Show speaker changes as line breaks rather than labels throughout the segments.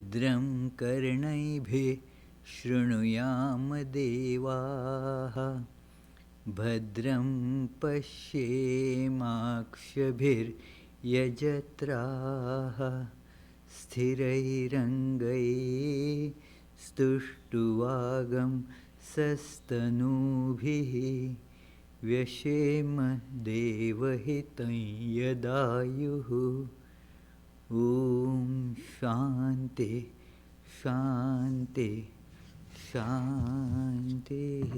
भद्रं कर्णैभिः शृणुयाम देवाः भद्रं पश्येमाक्षभिर्यजत्राः स्थिरैरङ्गैस्तुष्टुवागं सस्तनूभिः व्यशेम देवहितं यदायुः ॐ शान्ति शान्ति शान्तिः.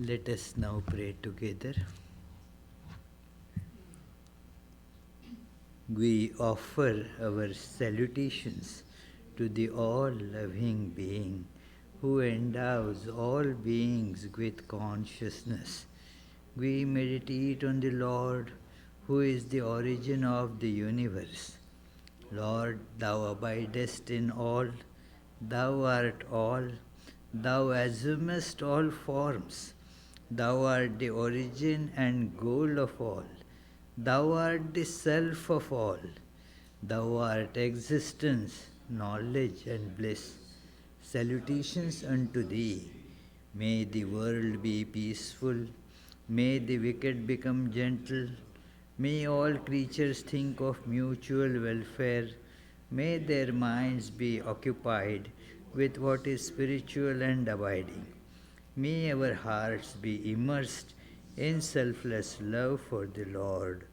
Let us now pray together. We offer our salutations to the all-loving being who endows all beings with consciousness. We meditate on the Lord who is the origin of the universe. Lord, thou abidest in all, thou art all, thou assumest all forms, thou art the origin and goal of all, thou art the self of all, thou art existence, knowledge and bliss. Salutations unto thee. May the world be peaceful, may the wicked become gentle, may all creatures think of mutual welfare, may their minds be occupied with what is spiritual and abiding. May our hearts be immersed in selfless love for the Lord.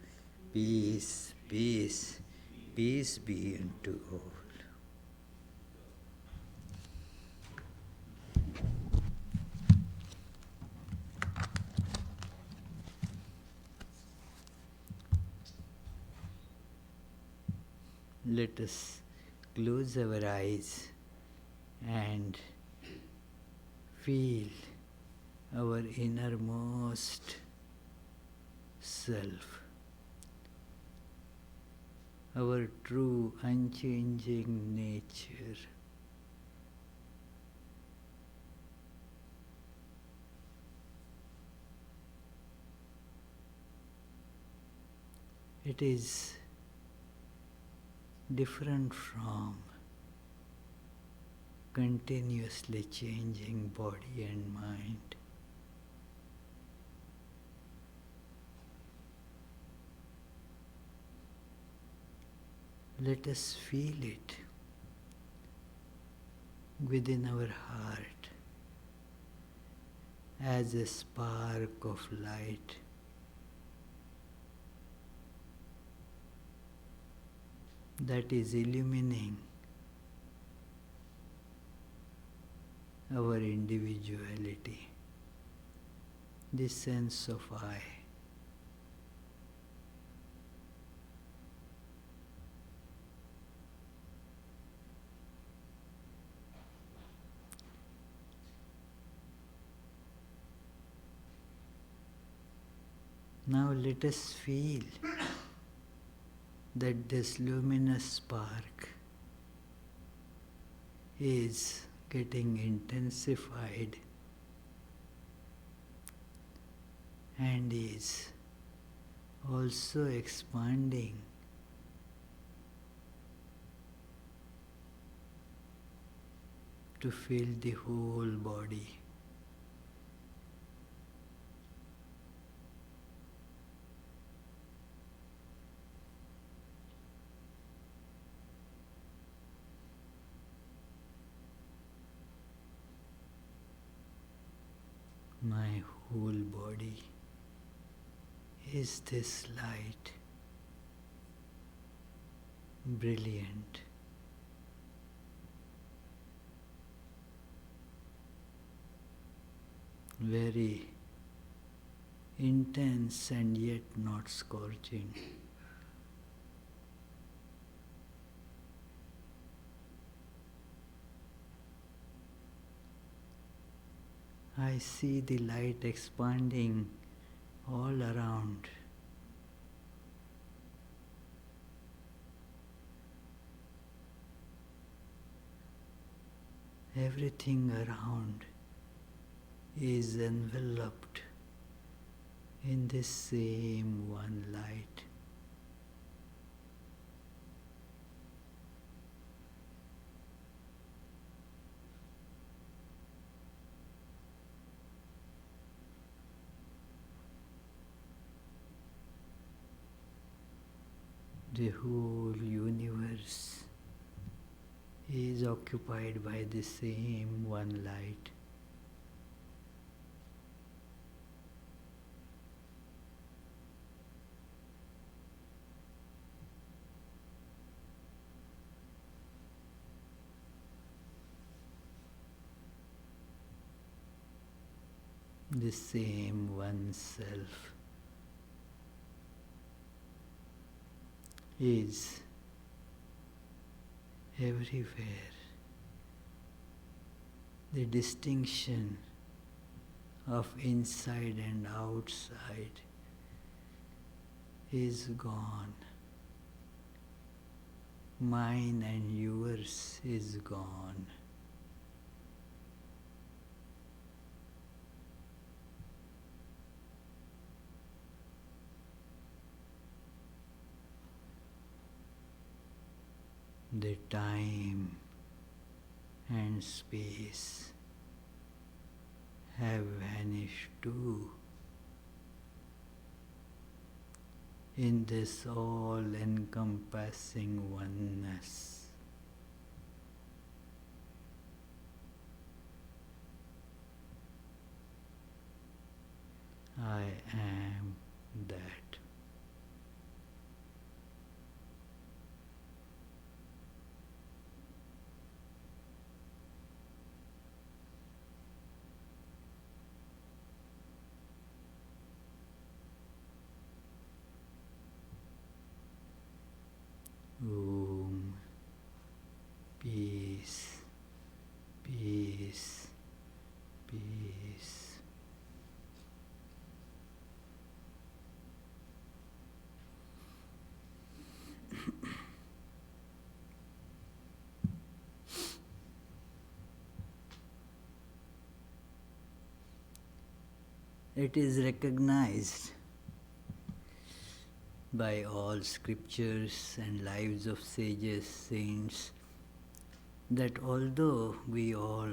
Peace, peace, peace be unto all. Let us close our eyes and feel our innermost self, our true unchanging nature. It is different from continuously changing body and mind. Let us feel it within our heart as a spark of light. That is illumining our individuality, this sense of I. Now let us feel that this luminous spark is getting intensified and is also expanding to fill the whole body. My whole body is this light, brilliant, very intense and yet not scorching. I see the light expanding all around. Everything around is enveloped in this same one light. The whole universe is occupied by the same one light. The same one self is everywhere. The distinction of inside and outside is gone. Mine and yours is gone. The time and space have vanished too in this all-encompassing oneness. I am that. Om. Peace, peace, peace. It is recognized by all scriptures and lives of sages, saints, that although we all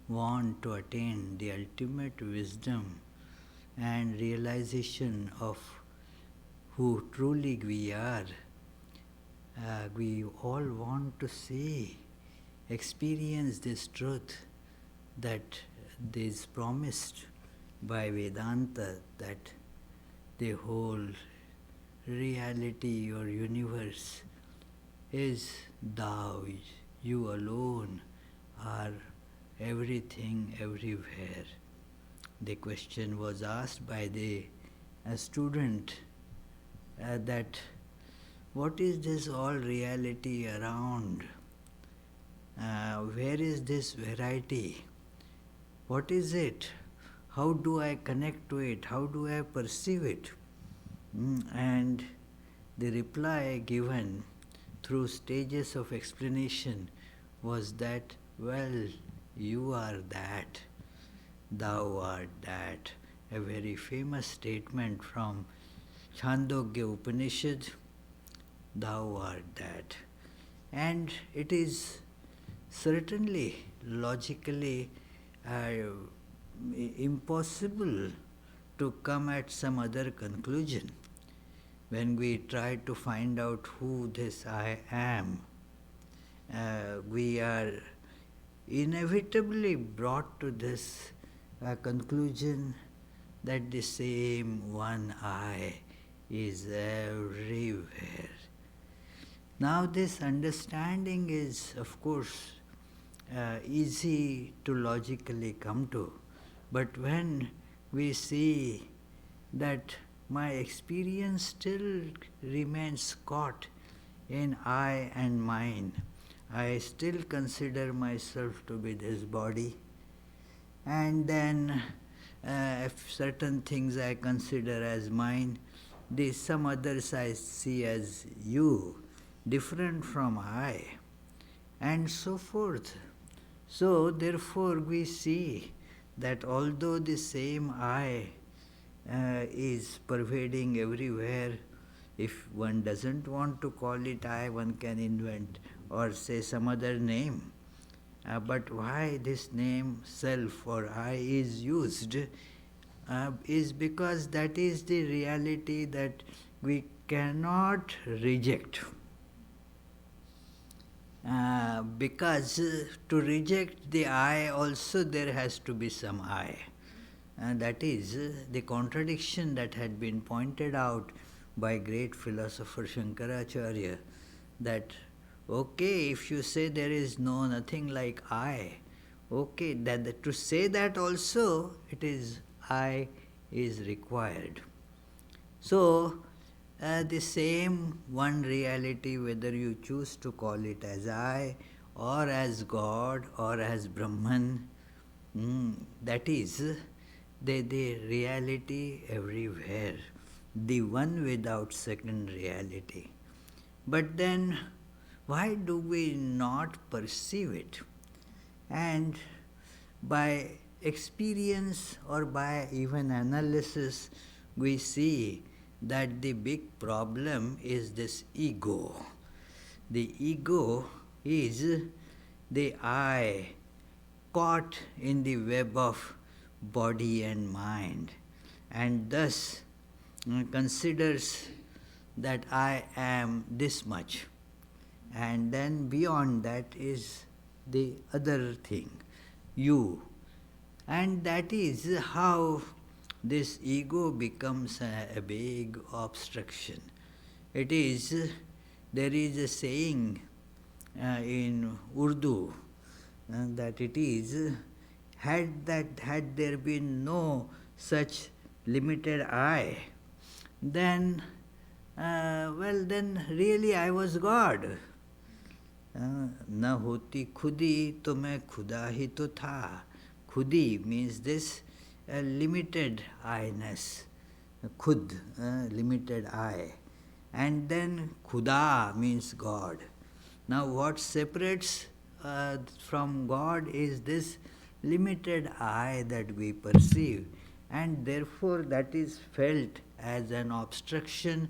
want to attain the ultimate wisdom and realization of who truly we are, we all want to see, experience this truth that is promised by Vedanta, that the whole reality or universe is thou. You alone are everything, everywhere. The question was asked by a student that what is this all reality around? Where is this variety? What is it? How do I connect to it? How do I perceive it? And the reply given through stages of explanation was that, well, you are that, thou art that. A very famous statement from Chandogya Upanishad, thou art that. And it is certainly logically impossible to come at some other conclusion. When we try to find out who this I am, we are inevitably brought to this conclusion that the same one I is everywhere. Now this understanding is, of course, easy to logically come to, but when we see that my experience still remains caught in I and mine, I still consider myself to be this body, and then if certain things I consider as mine, some others I see as you, different from I, and so forth. So therefore we see that although the same I is pervading everywhere, if one doesn't want to call it I, one can invent or say some other name. But why this name self or I is used is because that is the reality that we cannot reject. Because to reject the I also there has to be some I. And that is the contradiction that had been pointed out by great philosopher Shankaracharya, that okay, if you say there is nothing like I, okay, that to say that also it is I is required. So the same one reality, whether you choose to call it as I or as God or as Brahman, that is the reality everywhere, the one without second reality. But then, why do we not perceive it? And by experience or by even analysis, we see that the big problem is this ego. The ego is the I caught in the web of body and mind, and thus considers that I am this much, and then beyond that is the other thing, you. And that is how this ego becomes a big obstruction. It is, there is a saying in Urdu that it is, had there been no such limited I, then then really I was God. न होती खुदी तो मैं खुदा ही तो था. Khudi means this limited I-ness, khud, limited I. And then khuda means God. Now what separates from God is this limited I that we perceive, and therefore that is felt as an obstruction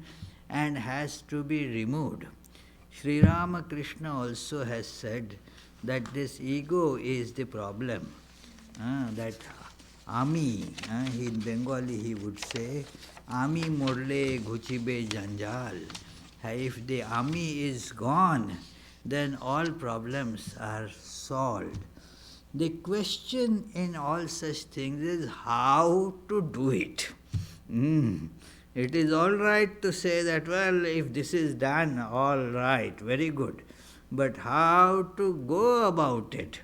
and has to be removed. Sri Ramakrishna also has said that this ego is the problem. That Ami, in Bengali he would say, Ami morle ghuchibe janjal. If the Ami is gone, then all problems are solved. The question in all such things is how to do it. It is all right to say that, well, if this is done, all right, very good. But how to go about it?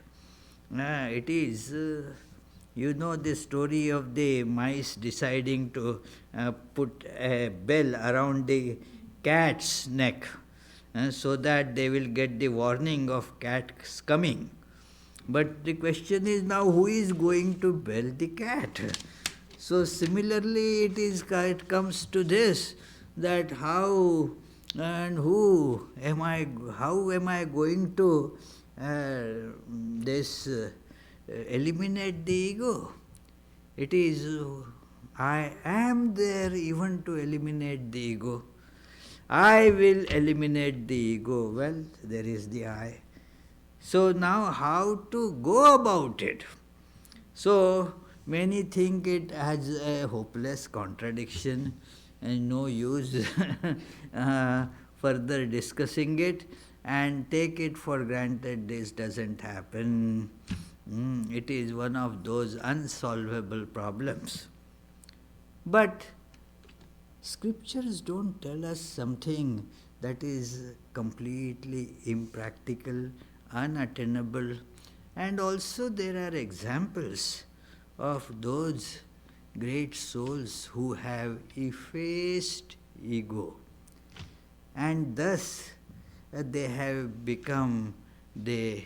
It is, you know the story of the mice deciding to put a bell around the cat's neck so that they will get the warning of cats coming. But the question is now, who is going to bell the cat? So similarly it comes to this, that how and who am I, how am I going to eliminate the ego? It is, I am there even to eliminate the ego. I will eliminate the ego. Well, there is the I. So now how to go about it? So many think it as a hopeless contradiction and no use further discussing it, and take it for granted this doesn't happen. It is one of those unsolvable problems. But scriptures don't tell us something that is completely impractical, unattainable, and also there are examples of those great souls who have effaced ego, and thus they have become the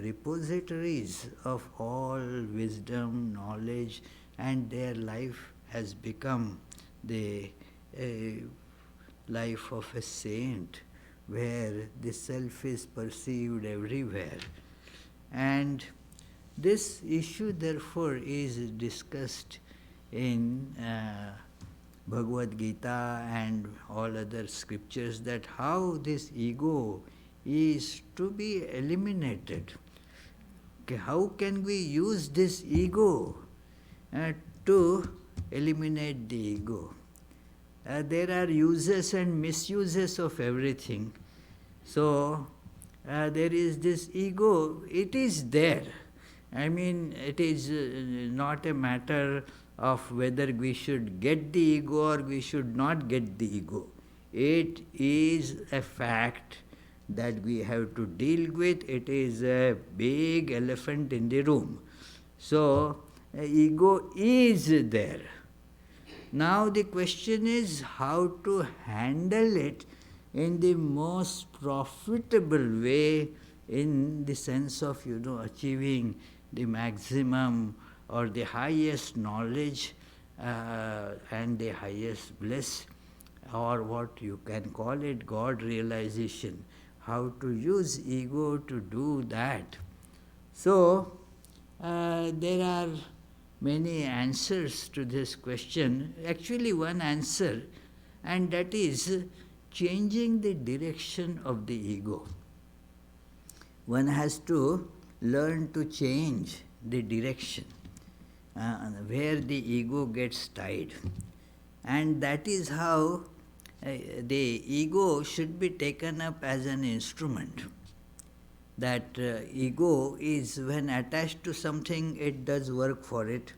repositories of all wisdom, knowledge, and their life has become the life of a saint, where the self is perceived everywhere. And this issue therefore is discussed in Bhagavad Gita and all other scriptures, that how this ego is to be eliminated. Okay, how can we use this ego to eliminate the ego? there are uses and misuses of everything. So there is this ego, it is there. I mean, it is not a matter of whether we should get the ego or we should not get the ego. It is a fact that we have to deal with. It is a big elephant in the room. So, ego is there. Now the question is how to handle it in the most profitable way, in the sense of, achieving the maximum or the highest knowledge and the highest bliss, or what you can call it, God realization. How to use ego to do that. So, there are many answers to this question. Actually, one answer, and that is changing the direction of the ego. One has to learn to change the direction where the ego gets tied. And that is how the ego should be taken up as an instrument. That ego is, when attached to something, it does work for it.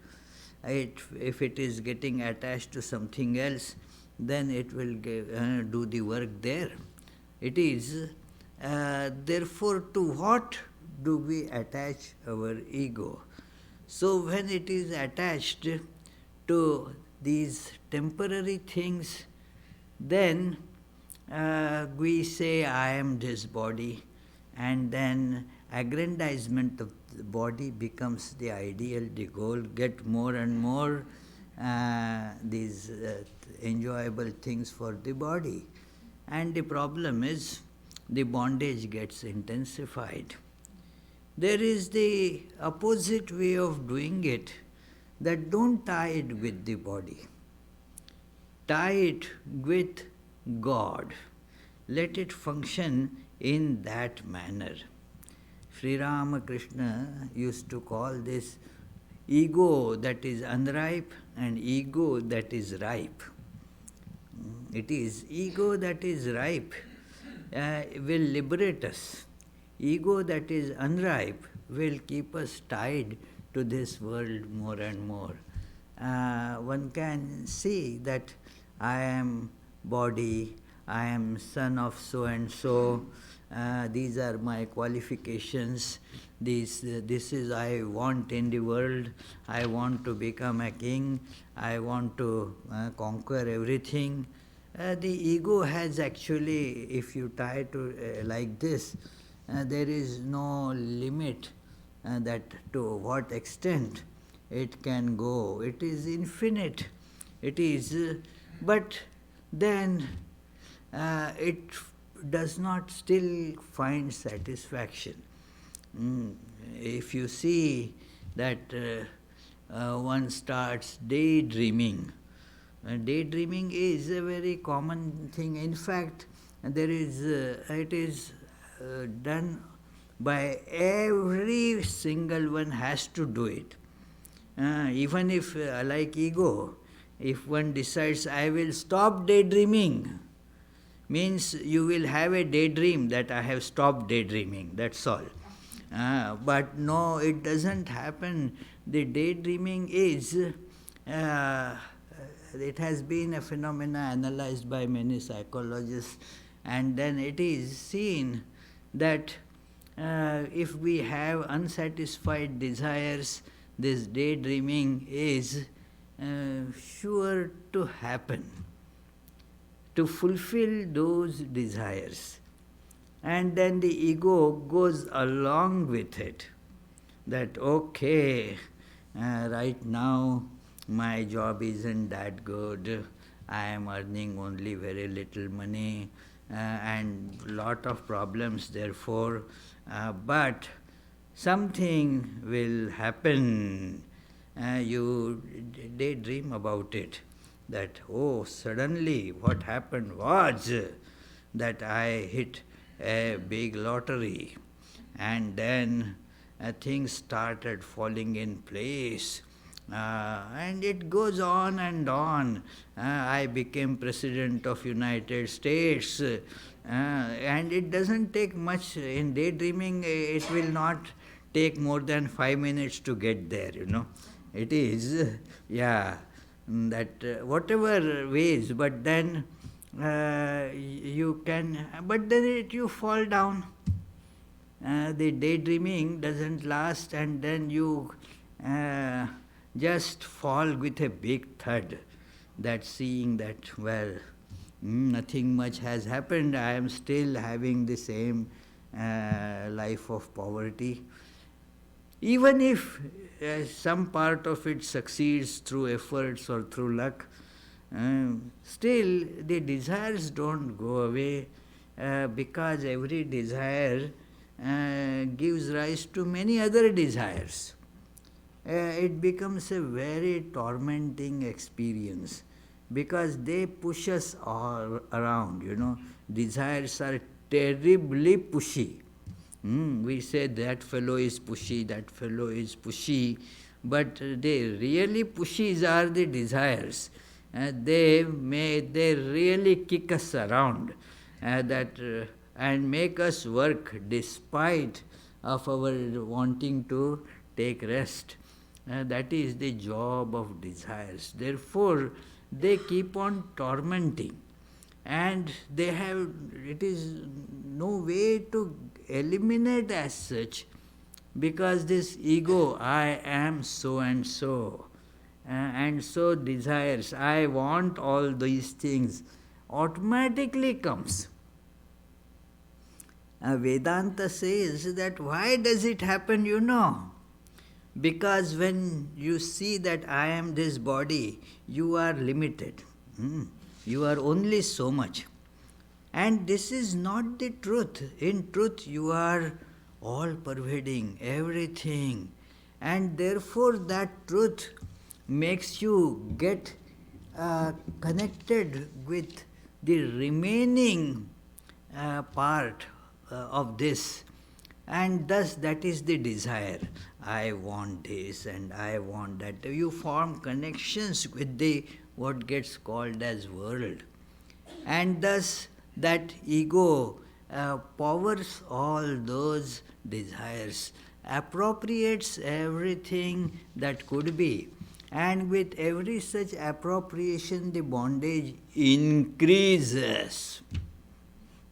If it is getting attached to something else, then it will do the work there. It is, therefore, to what do we attach our ego? So when it is attached to these temporary things, then we say, I am this body, and then aggrandizement of the body becomes the ideal, the goal, get more and more these enjoyable things for the body. And the problem is, the bondage gets intensified. There is the opposite way of doing it, that don't tie it with the body. Tie it with God. Let it function in that manner. Sri Ramakrishna used to call this ego that is unripe and ego that is ripe. It is ego that is ripe will liberate us. Ego that is unripe will keep us tied to this world more and more. One can see that I am body, I am son of so and so, these are my qualifications, this is I want in the world, I want to become a king, I want to conquer everything. The ego has actually, if you tie to like this, there is no limit that to what extent it can go. It is infinite. It is, but then it does not still find satisfaction. If you see that one starts daydreaming, daydreaming is a very common thing. In fact, there is it is done by every single one, has to do it. Even if, like ego, if one decides, I will stop daydreaming, means you will have a daydream that I have stopped daydreaming, that's all. But no, it doesn't happen. The daydreaming is, it has been a phenomena analyzed by many psychologists, and then it is seen that if we have unsatisfied desires, this daydreaming is sure to happen, to fulfill those desires. And then the ego goes along with it, that okay, right now my job isn't that good, I am earning only very little money, and lot of problems therefore, but something will happen. You daydream about it, that oh, suddenly what happened was that I hit a big lottery, and then things started falling in place, And it goes on and on. I became President of United States. And it doesn't take much. In daydreaming, it will not take more than 5 minutes to get there. It is, yeah, that whatever ways, but then you can, but then you fall down. The daydreaming doesn't last, and then you uh, just fall with a big thud, that seeing that, well, nothing much has happened, I am still having the same life of poverty. Even if some part of it succeeds through efforts or through luck, still the desires don't go away, because every desire gives rise to many other desires. It becomes a very tormenting experience, because they push us all around. Desires are terribly pushy. We say that fellow is pushy, that fellow is pushy, but the really pushies are the desires. They really kick us around, and make us work despite of our wanting to take rest. That is the job of desires. Therefore, they keep on tormenting, and it is no way to eliminate as such, because this ego, I am so and so, and so desires, I want all these things, automatically comes. Vedanta says that why does it happen? Because when you see that I am this body, you are limited. You are only so much. And this is not the truth. In truth, you are all pervading, everything. And therefore, that truth makes you get connected with the remaining part of this. And thus, that is the desire. I want this and I want that. You form connections with the what gets called as world. And thus, that ego powers all those desires, appropriates everything that could be. And with every such appropriation, the bondage increases.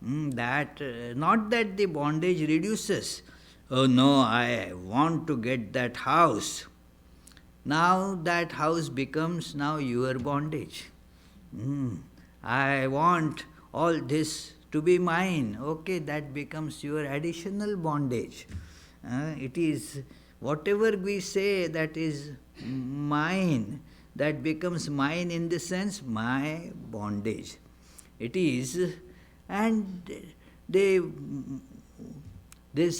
Not that the bondage reduces. Oh no, I want to get that house. Now that house becomes now your bondage. I want all this to be mine. Okay, that becomes your additional bondage. It is whatever we say that is mine, that becomes mine in the sense my bondage. It is, and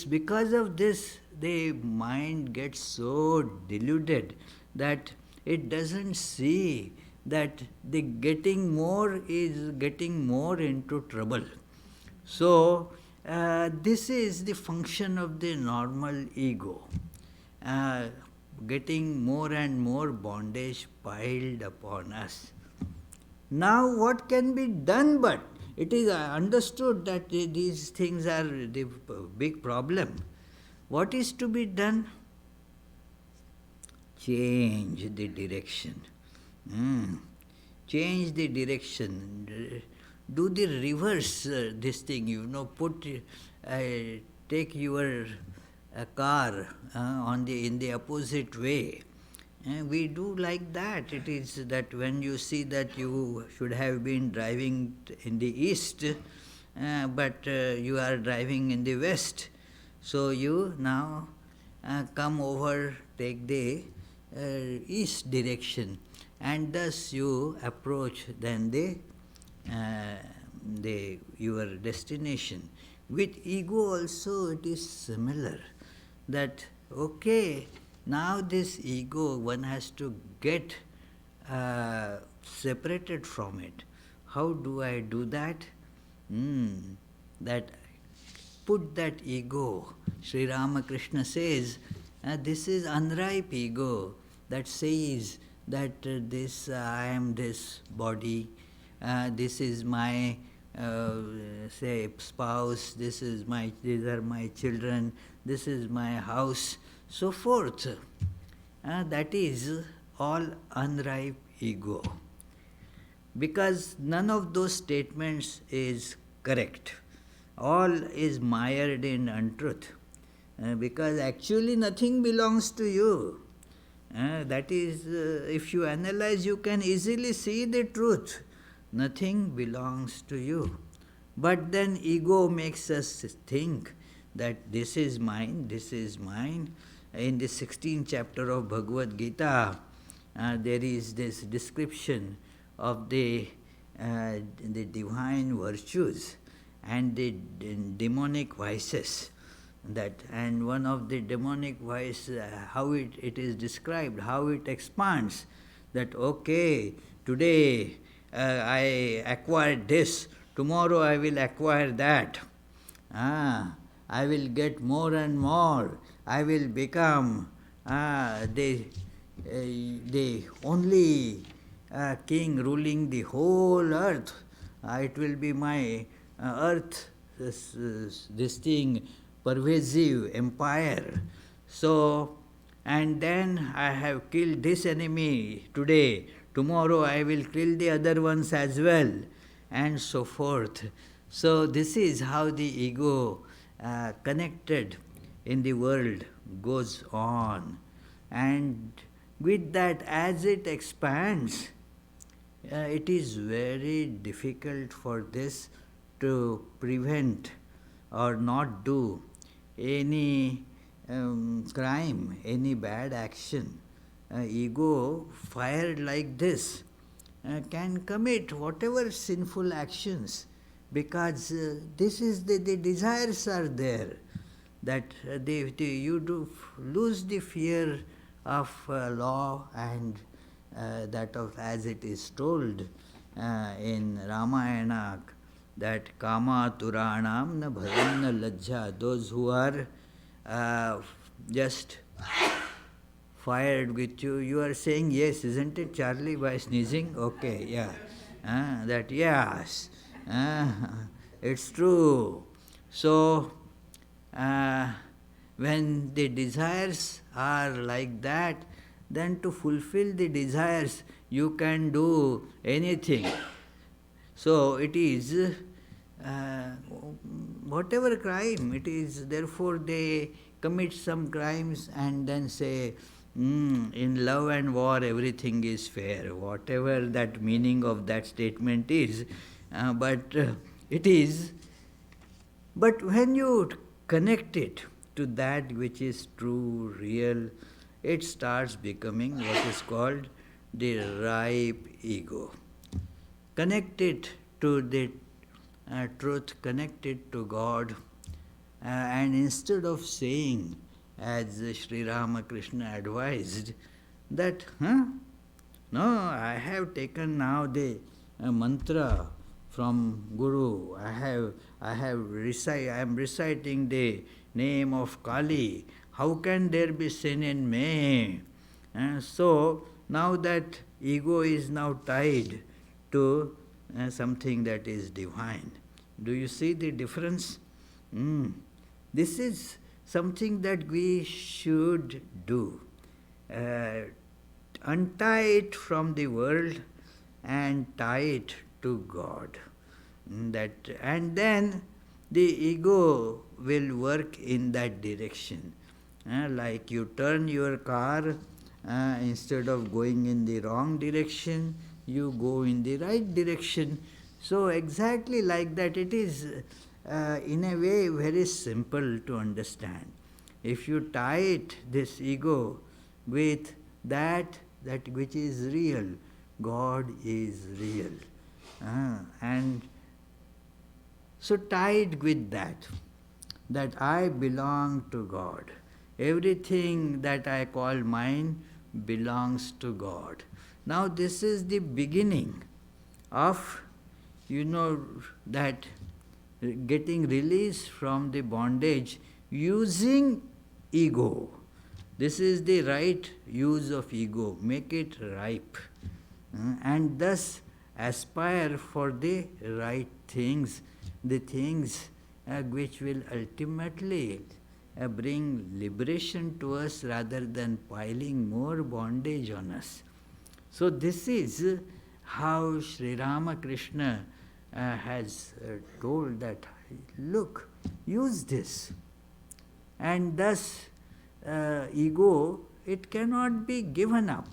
because of this, the mind gets so deluded that it doesn't see that the getting more is getting more into trouble. So, this is the function of the normal ego, getting more and more bondage piled upon us. Now, what can be done but? It is understood that these things are the big problem. What is to be done? Change the direction. Change the direction. Do the reverse this thing, take your car in the opposite way. We do like that. It is that when you see that you should have been driving in the east, but you are driving in the west, so you now come over, take the east direction, and thus you approach then your destination. With ego also it is similar, that okay, now this ego, one has to get separated from it. How do I do that? That put that ego. Sri Ramakrishna says, this is unripe ego. that says that this I am this body, this is my say spouse, these are my children, this is my house, so forth. That is all unripe ego. Because none of those statements is correct. All is mired in untruth. Because actually nothing belongs to you. That is, if you analyze, you can easily see the truth. Nothing belongs to you. But then ego makes us think that this is mine, this is mine. In the 16th chapter of Bhagavad Gita, there is this description of the divine virtues and the demonic vices. And one of the demonic vices, how it is described, how it expands, that okay, today I acquired this, tomorrow I will acquire that. I will get more and more. I will become the only king ruling the whole earth. It will be my earth, this thing, pervasive empire. So, and then I have killed this enemy today. Tomorrow I will kill the other ones as well, and so forth. So this is how the ego connected in the world goes on. And with that, as it expands, it is very difficult for this to prevent or not do any crime, any bad action. Ego, fired like this, can commit whatever sinful actions, because this is the desires are there, that you do lose the fear of law and that of, as it is told in Ramayana, that kama turanam na bharam na lajja, those who are just fired with you. You are saying yes, isn't it, Charlie, by sneezing? Okay, yeah. That yes, it's true. So, when the desires are like that, then to fulfill the desires, you can do anything. So, it is whatever crime it is, therefore they commit some crimes and then say, in love and war everything is fair, whatever that meaning of that statement is, but it is. But when you connect it to that which is true, real, it starts becoming what is called the ripe ego. Connect it to the truth, connect it to God, and instead of saying, as Sri Ramakrishna advised, that, no, I have taken now the mantra from Guru, I am reciting the name of Kali, how can there be sin in me? So, now that ego is now tied to something that is divine. Do you see the difference? This is something that we should do. Untie it from the world and tie it to God. And then the ego will work in that direction. Like you turn your car, instead of going in the wrong direction, you go in the right direction. So exactly like that, it is in a way very simple to understand. If you tie it, this ego, with that which is real, God is real. And so tied with that I belong to God. Everything that I call mine belongs to God. Now this is the beginning of, that getting release from the bondage using ego. This is the right use of ego. Make it ripe. And thus aspire for the right things, the things which will ultimately bring liberation to us rather than piling more bondage on us. So this is how Sri Ramakrishna has told that, look, use this. And thus ego, it cannot be given up.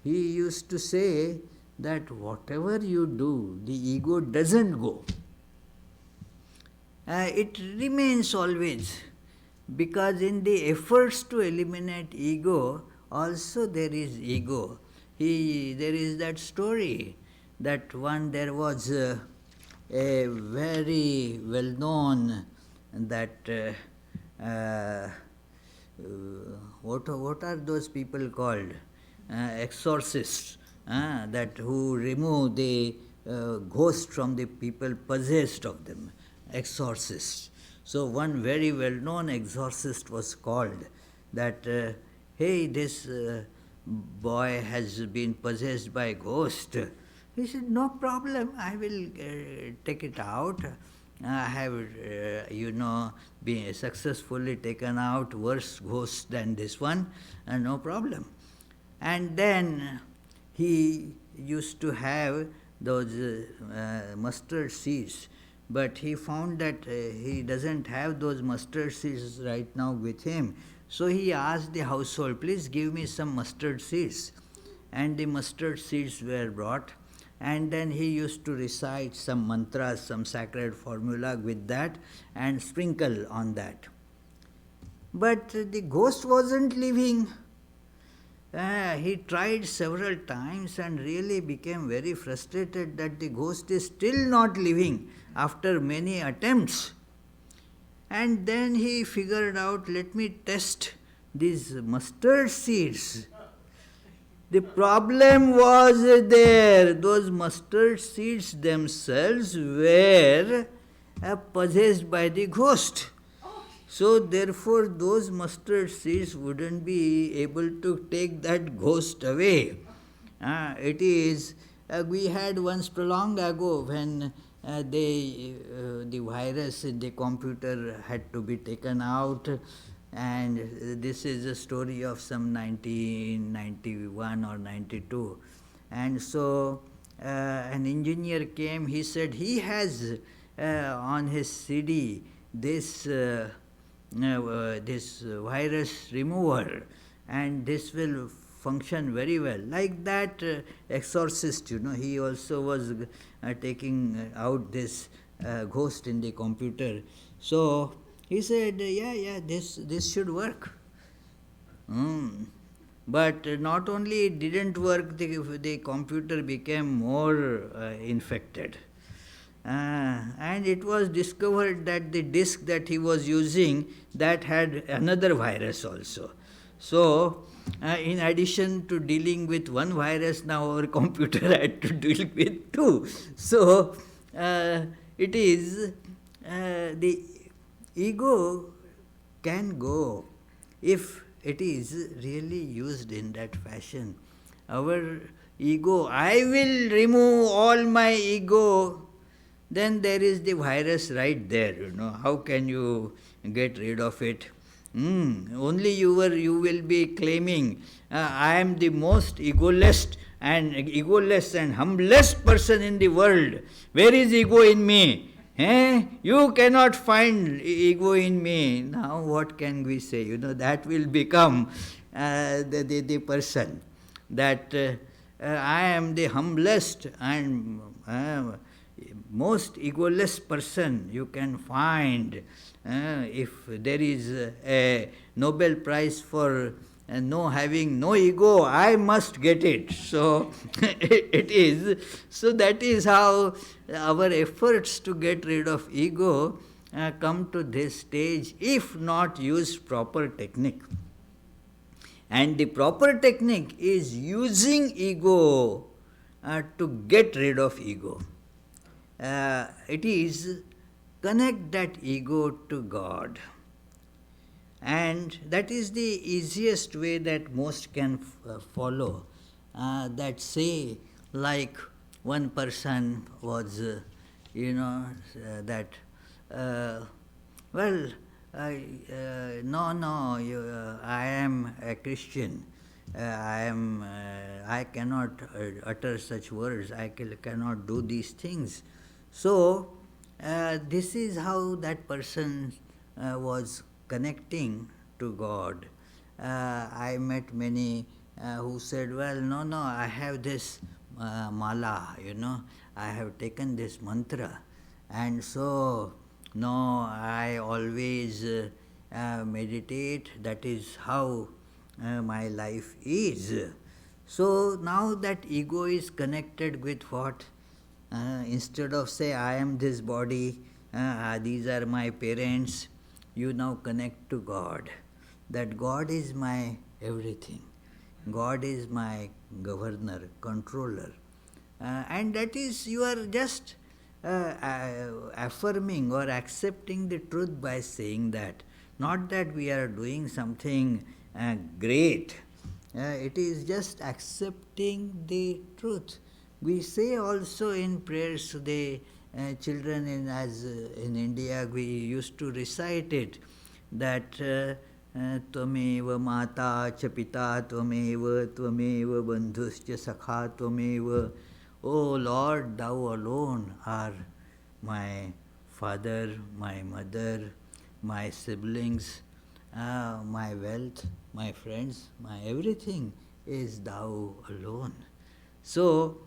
He used to say that whatever you do, the ego doesn't go. It remains always, because in the efforts to eliminate ego, also there is ego. There is that story that there was a very well-known that what are those people called? Exorcists, that who remove the ghost from the people possessed of them. Exorcists. So one very well-known exorcist was called that, hey, this boy has been possessed by a ghost. He said, no problem, I will take it out. I have, been successfully taken out worse ghosts than this one, and no problem. And then he used to have those mustard seeds, but he found that he doesn't have those mustard seeds right now with him. So he asked the household, please give me some mustard seeds. And the mustard seeds were brought. And then he used to recite some mantras, some sacred formula with that and sprinkle on that. But the ghost wasn't leaving. He tried several times and really became very frustrated that the ghost is still not leaving after many attempts. And then he figured out, let me test these mustard seeds. The problem was there. Those mustard seeds themselves were possessed by the ghost. So therefore those mustard seeds wouldn't be able to take that ghost away. We had once long ago when the virus in the computer had to be taken out, and this is a story of some 1991 or 92. And so an engineer came, he said he has on his CD this virus remover, and this will function very well. Like that exorcist, he also was taking out this ghost in the computer. So he said, this should work. But not only it didn't work, the computer became more infected. And it was discovered that the disk that he was using, that had another virus also. So, in addition to dealing with one virus, now our computer had to deal with two. So, it is the ego can go if it is really used in that fashion. Our ego, I will remove all my ego, then there is the virus right there, How can you get rid of it? Only you will be claiming, I am the most egoless and humblest person in the world. Where is ego in me? You cannot find ego in me. Now what can we say? That will become the person. That I am the humblest and most egoless person you can find. If there is a Nobel Prize for having no ego, I must get it. So it is. So that is how our efforts to get rid of ego come to this stage, if not use proper technique. And the proper technique is using ego to get rid of ego. It is connect that ego to God. And that is the easiest way that most can follow. That say, like one person was, that, well, no, I am a Christian. I cannot utter such words. I cannot do these things. So, this is how that person was connecting to God. I met many who said, well, no, I have this mala, I have taken this mantra, and so, no, I always meditate, that is how my life is. So now that ego is connected with what? Instead of say, I am this body, these are my parents, you now connect to God. That God is my everything. God is my governor, controller. And that is, you are just affirming or accepting the truth by saying that. Not that we are doing something great. It is just accepting the truth. We say also in prayers to the children in India, we used to recite it, that Tvameva mata cha pita tvameva tvameva bandhuscha sakha tvameva. O Lord, thou alone are my father, my mother, my siblings, my wealth, my friends, my everything is thou alone. So,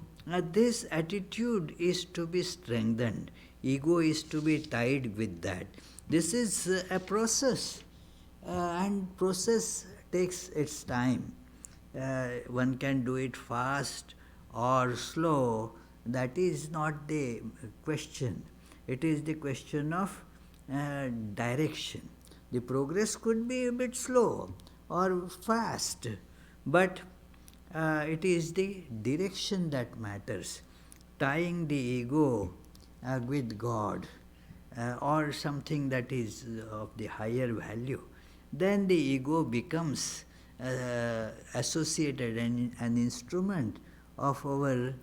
this attitude is to be strengthened. Ego is to be tied with that. This is a process, and process takes its time. One can do it fast or slow. That is not the question. It is the question of direction. The progress could be a bit slow or fast, but it is the direction that matters. Tying the ego with God or something that is of the higher value, then the ego becomes associated and an instrument of our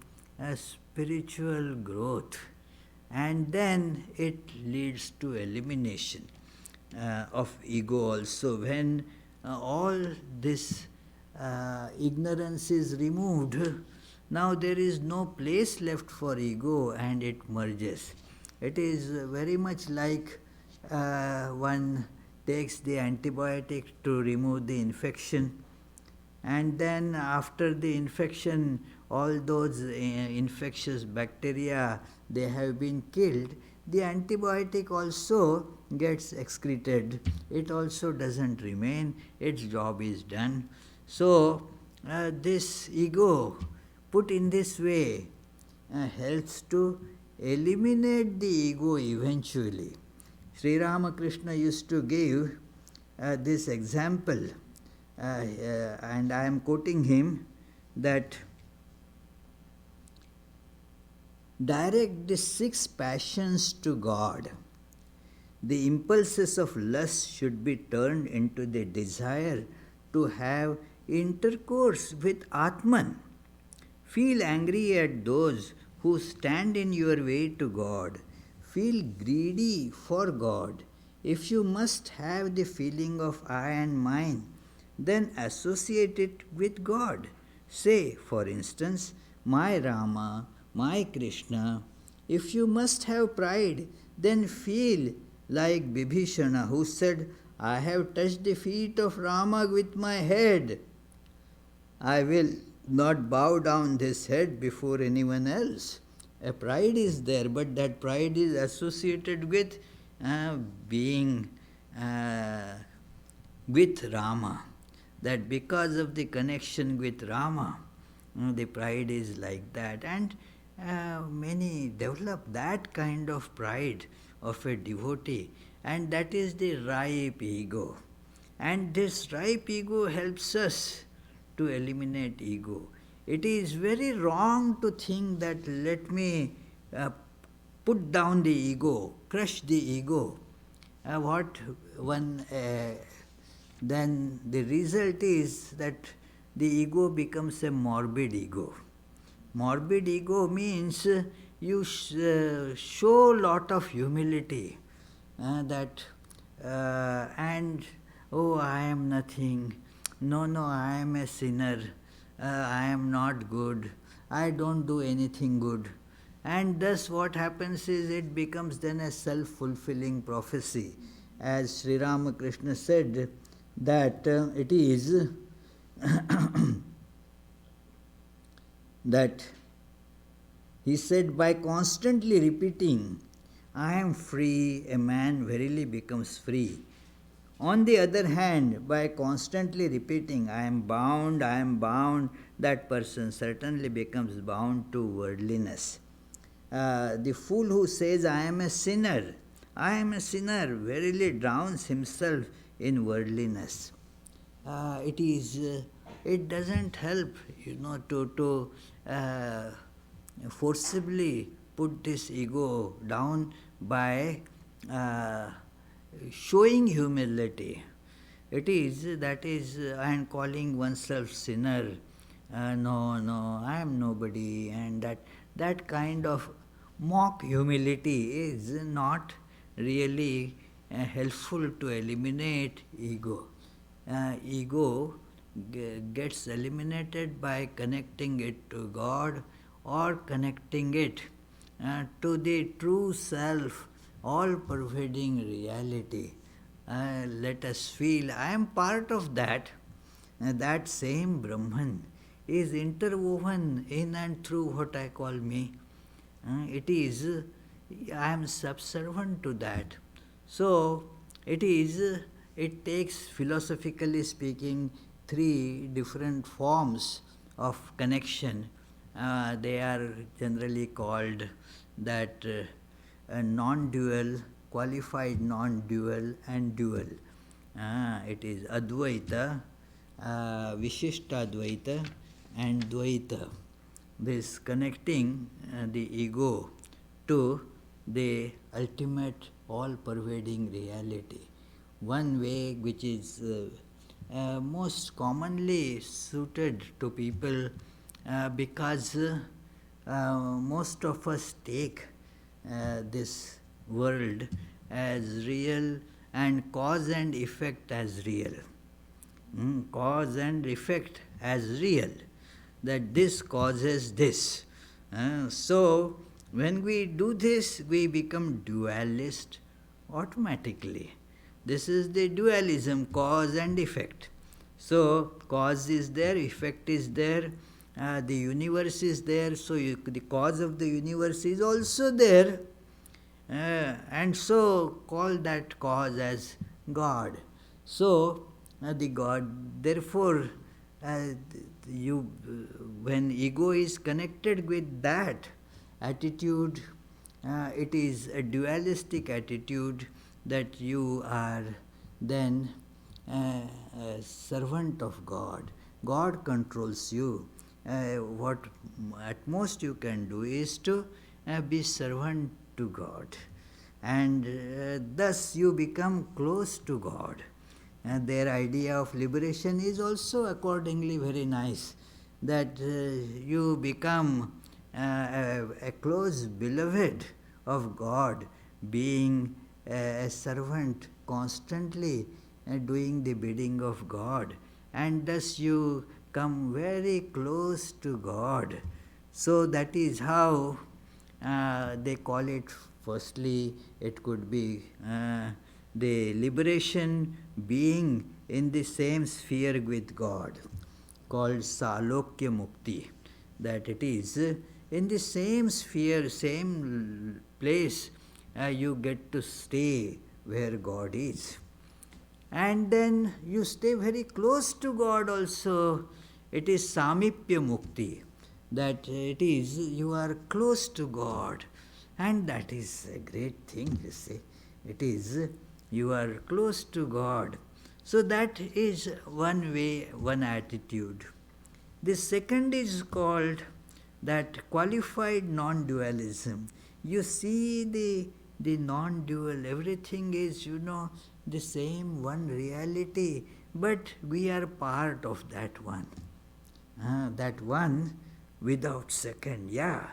spiritual growth, and then it leads to elimination of ego also. When all this ignorance is removed, now there is no place left for ego and it merges. It is very much like one takes the antibiotic to remove the infection, and then after the infection, all those infectious bacteria, they have been killed. The antibiotic also gets excreted. It also doesn't remain. Its job is done. So, this ego, put in this way, helps to eliminate the ego eventually. Sri Ramakrishna used to give this example, and I am quoting him, that direct the 6 passions to God. The impulses of lust should be turned into the desire to have intercourse with Atman. Feel angry at those who stand in your way to God. Feel greedy for God. If you must have the feeling of I and mine, then associate it with God. Say, for instance, my Rama, my Krishna. If you must have pride, then feel like Bibhishana, who said, I have touched the feet of Rama with my head. I will not bow down this head before anyone else. A pride is there, but that pride is associated with being with Rama. That because of the connection with Rama, the pride is like that. And many develop that kind of pride of a devotee, and that is the ripe ego. And this ripe ego helps us to eliminate ego. It is very wrong to think that let me put down the ego, crush the ego. What one then the result is that the ego becomes a morbid ego. Morbid ego means you show lot of humility, that and oh, I am nothing, no, I am a sinner, I am not good, I don't do anything good. And thus what happens is it becomes then a self-fulfilling prophecy. As Sri Ramakrishna said, that it is that he said, by constantly repeating, I am free, a man verily becomes free. On the other hand, by constantly repeating, I am bound, that person certainly becomes bound to worldliness. The fool who says, I am a sinner, verily drowns himself in worldliness. It doesn't help, to forcibly put this ego down by showing humility. And calling oneself sinner, no, I am nobody, and that kind of mock humility is not really helpful to eliminate ego. Ego gets eliminated by connecting it to God or connecting it to the true self, all-pervading reality. Let us feel, I am part of that. That same Brahman is interwoven in and through what I call me. I am subservient to that. So, it takes, philosophically speaking, three different forms of connection. They are generally called that non-dual, qualified non-dual, and dual. It is Advaita, Vishishtadvaita, and Dvaita. This connecting the ego to the ultimate all-pervading reality. One way which is most commonly suited to people because most of us take this world as real and cause and effect as real. Cause and effect as real, that this causes this. So, when we do this, we become dualist automatically. This is the dualism, cause and effect. So, cause is there, effect is there, the universe is there, so the cause of the universe is also there, and so call that cause as God. So, the God, therefore, when ego is connected with that attitude, it is a dualistic attitude that you are then a servant of God. God controls you. What at most you can do is to be servant to God, and thus you become close to God. And their idea of liberation is also accordingly very nice, that you become a close beloved of God, being a servant constantly doing the bidding of God, and thus you come very close to God. So that is how they call it. Firstly, it could be the liberation being in the same sphere with God, called Salokya Mukti, that it is in the same sphere, same place, you get to stay where God is. And then you stay very close to God also. It is Samipya Mukti, that it is you are close to God, and that is a great thing, you see. It is you are close to God. So that is one way, one attitude. The second is called that qualified non-dualism. You see the non-dual, everything is, the same one reality, but we are part of that one. That one without second, yeah.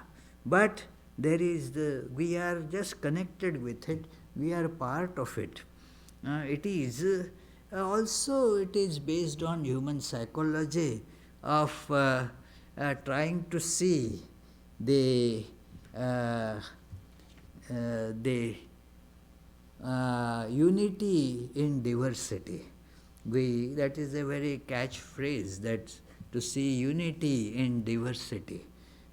But we are just connected with it, we are part of it. It is based on human psychology of trying to see the unity in diversity. That is a very catchphrase, that to see unity in diversity.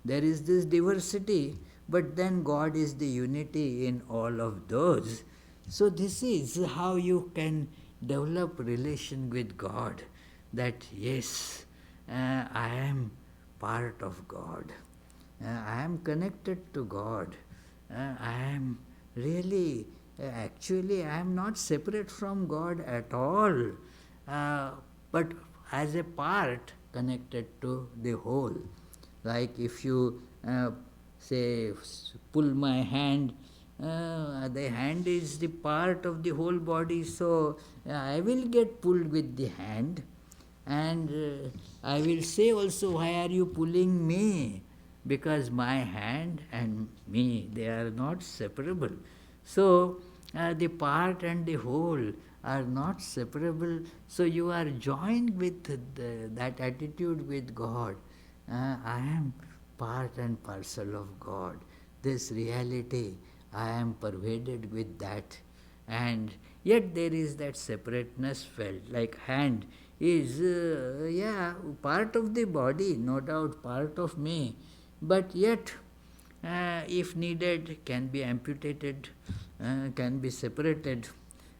There is this diversity, but then God is the unity in all of those. So this is how you can develop relation with God, that yes, I am part of God. I am connected to God. I am really, actually, I am not separate from God at all, but as a part connected to the whole. Like if you say, pull my hand, the hand is the part of the whole body, so I will get pulled with the hand, and I will say also, why are you pulling me? Because my hand and me, they are not separable. So the part and the whole are not separable. So you are joined with that attitude with God. I am part and parcel of God. This reality, I am pervaded with that. And yet there is that separateness felt, like hand is, part of the body, no doubt part of me, but yet, if needed, can be amputated, can be separated.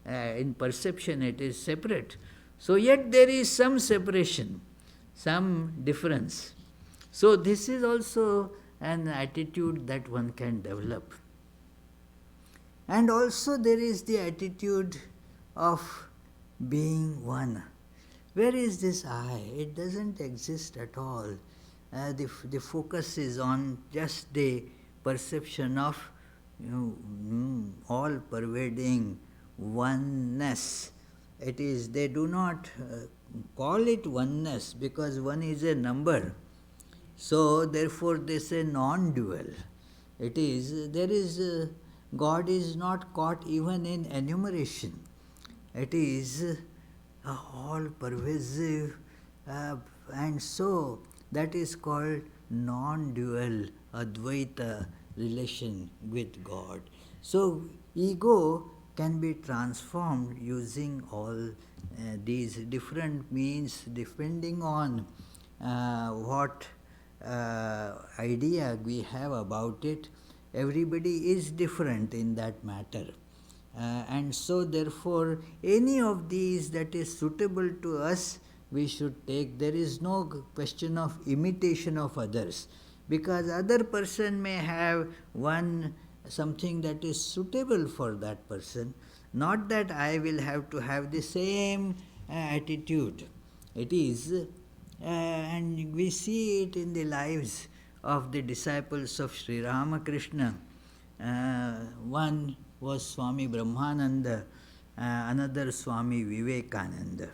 In perception, it is separate. So, yet there is some separation, some difference. So, this is also an attitude that one can develop. And also, there is the attitude of being one. Where is this I? It doesn't exist at all. The focus is on just the perception of all pervading oneness. It is, they do not call it oneness because one is a number. So therefore they say non-dual. It is, there is, God is not caught even in enumeration. It is all pervasive, and so that is called non-dual Advaita relation with God. So ego can be transformed using all these different means depending on what idea we have about it. Everybody is different in that matter. And so therefore any of these that is suitable to us, we should take. There is no question of imitation of others, because other person may have something that is suitable for that person, not that I will have to have the same attitude. It is, and we see it in the lives of the disciples of Sri Ramakrishna. One was Swami Brahmananda, another Swami Vivekananda.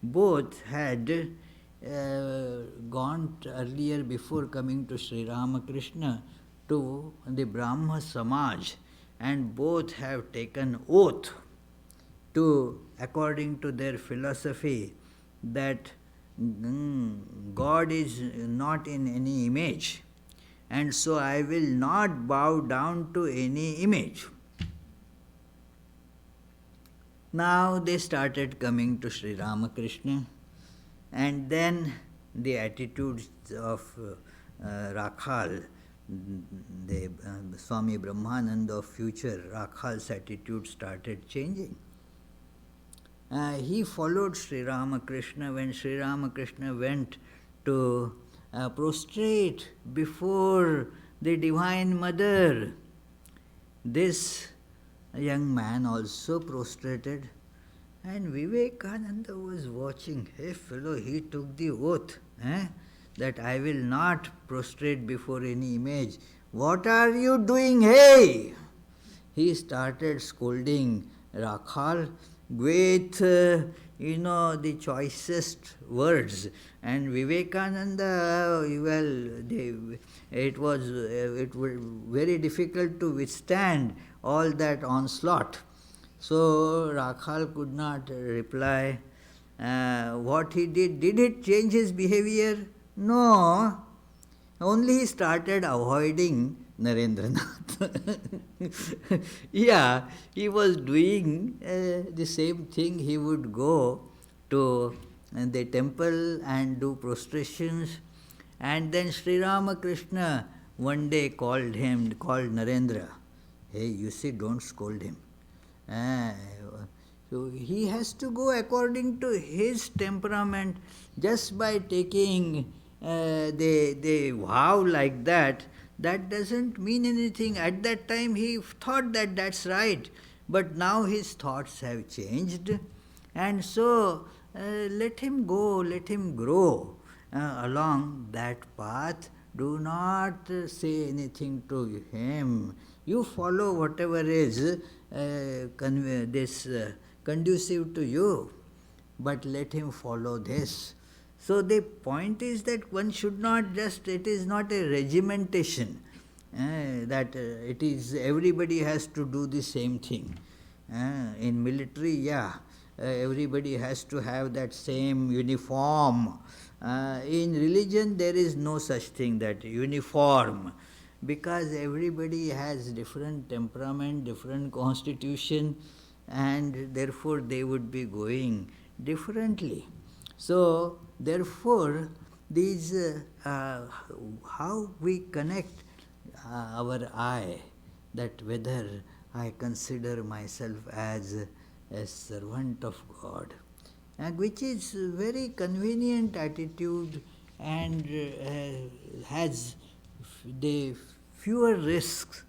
Both had gone earlier, before coming to Sri Ramakrishna, to the Brahma Samaj, and both have taken oath to, according to their philosophy, that God is not in any image, and so I will not bow down to any image. Now they started coming to Sri Ramakrishna, and then the attitudes of Rakhal, the Swami Brahmananda of future, Rakhal's attitude started changing. He followed Sri Ramakrishna when Sri Ramakrishna went to prostrate before the Divine Mother. This young man also prostrated, and Vivekananda was watching. Hey fellow, he took the oath that I will not prostrate before any image. What are you doing, hey? He started scolding Rakhal, with the choicest words. And Vivekananda, it was very difficult to withstand all that onslaught. So Rakhal could not reply. What he did it change his behavior? No, only he started avoiding Narendranath. Yeah, he was doing the same thing. He would go to the temple and do prostrations, and then Sri Ramakrishna one day called Narendra. Hey, you see, don't scold him. Uh, so he has to go according to his temperament. Just by taking the vow like that, that doesn't mean anything. At that time he thought that that's right, but now his thoughts have changed, and so let him go, let him grow along that path. Do not say anything to him. You follow whatever is conducive to you, but let him follow this. So the point is that one should not just, it is not a regimentation, that it is everybody has to do the same thing. In military, yeah, everybody has to have that same uniform. In religion, there is no such thing that uniform, because everybody has different temperament, different constitution, and therefore they would be going differently. So, therefore, these how we connect our I, that whether I consider myself as a servant of God, and which is a very convenient attitude and has the fewer risks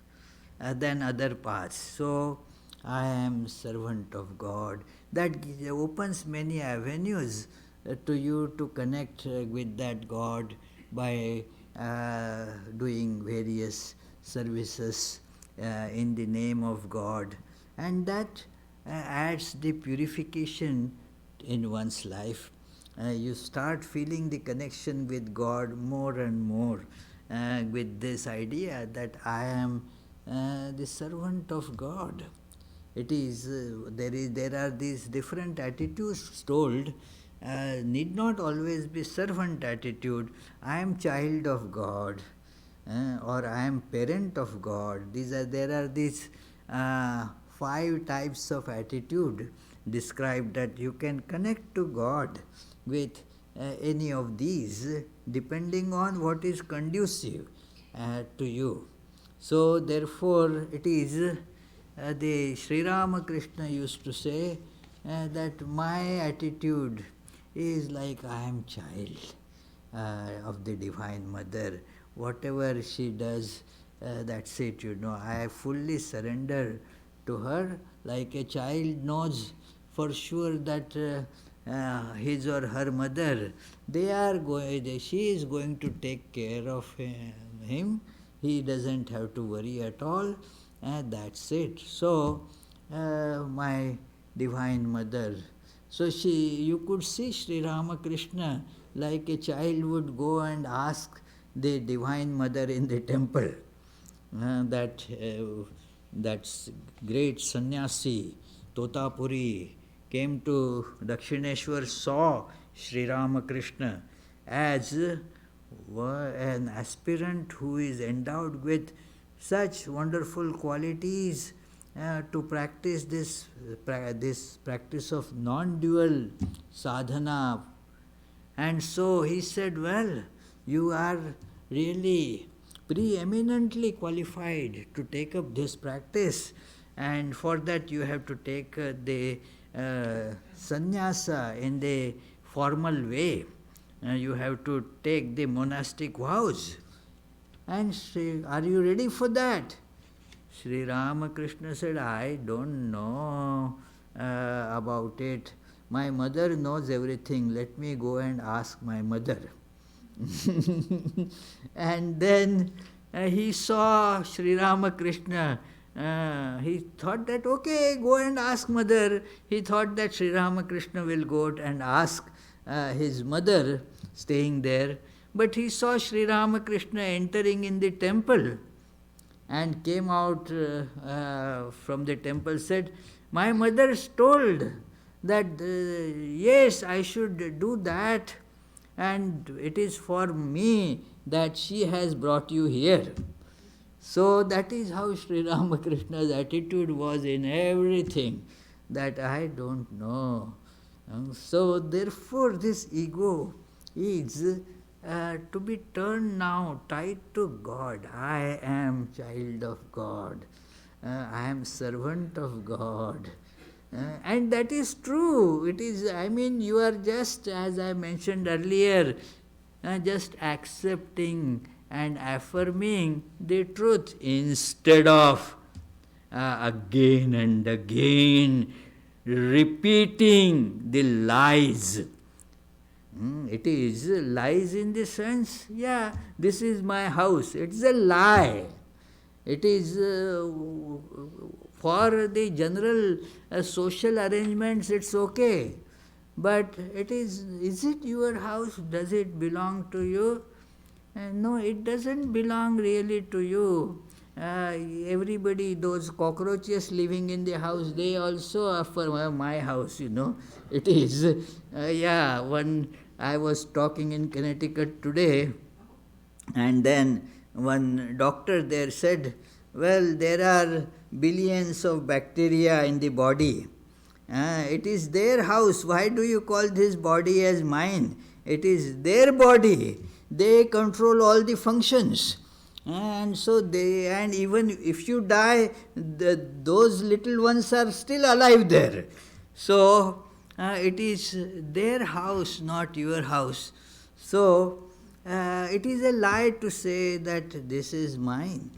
than other paths. So, I am servant of God. That opens many avenues to you to connect with that God by doing various services in the name of God, and that adds the purification in one's life. You start feeling the connection with God more and more with this idea that I am the servant of God. It is there are these different attitudes told. Need not always be servant attitude. I am child of God, or I am parent of God. There are these 5 types of attitude described, that you can connect to God with any of these, depending on what is conducive to you. So therefore it is the Sri Ramakrishna used to say that my attitude is like I am child of the Divine Mother. Whatever she does, that's it, I fully surrender to her, like a child knows for sure that his or her mother, she is going to take care of him. He doesn't have to worry at all, and that's it. So, my Divine Mother. So you could see Sri Ramakrishna like a child would go and ask the Divine Mother in the temple. That great sannyasi, Totapuri, came to Dakshineshwar, saw Sri Ramakrishna as an aspirant who is endowed with such wonderful qualities to practice this practice of non-dual sadhana. And so he said, well, you are really preeminently qualified to take up this practice, and for that you have to take the sannyasa in the formal way. You have to take the monastic vows. And are you ready for that? Sri Ramakrishna said, I don't know about it. My mother knows everything. Let me go and ask my mother. And then he saw Sri Ramakrishna he thought that, okay, go and ask mother. He thought that Sri Ramakrishna will go and ask his mother staying there. But he saw Sri Ramakrishna entering in the temple and came out from the temple, said, my mother told that yes, I should do that, and it is for me that she has brought you here. So that is how Sri Ramakrishna's attitude was in everything, that I don't know. So therefore this ego is to be turned now tied to God. I am child of God. I am servant of God. And that is true. It is, you are just, as I mentioned earlier, just accepting and affirming the truth instead of again and again repeating the lies. It is lies in the sense, yeah, this is my house. It's a lie. It is for the general social arrangements, it's okay. But is it your house? Does it belong to you? No, it doesn't belong really to you. Everybody, those cockroaches living in the house, they also affirm, my house, It is, I was talking in Connecticut today, and then one doctor there said, well, there are billions of bacteria in the body. It is their house. Why do you call this body as mine? It is their body. They control all the functions. And so and even if you die, those little ones are still alive there. So it is their house, not your house. So it is a lie to say that this is mine.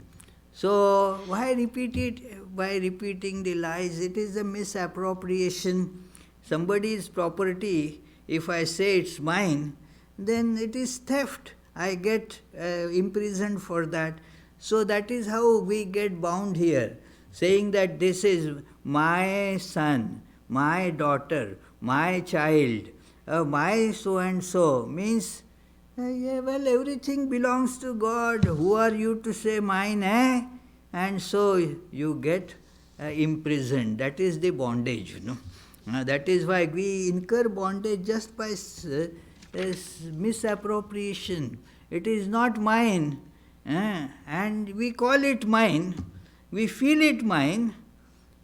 So why repeat it? By repeating the lies, it is a misappropriation. Somebody's property, if I say it's mine, then it is theft. I get imprisoned for that. So that is how we get bound here, saying that this is my son, my daughter, my child, my so-and-so, means, everything belongs to God. Who are you to say mine, eh? And so you get imprisoned. That is the bondage, that is why we incur bondage just by misappropriation. It is not mine, and we call it mine, we feel it mine.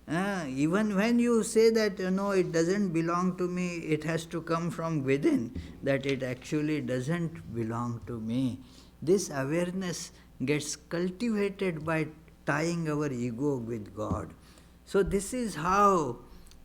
Even when you say that, no, it doesn't belong to me, it has to come from within, that it actually doesn't belong to me. This awareness gets cultivated by tying our ego with God. So this is how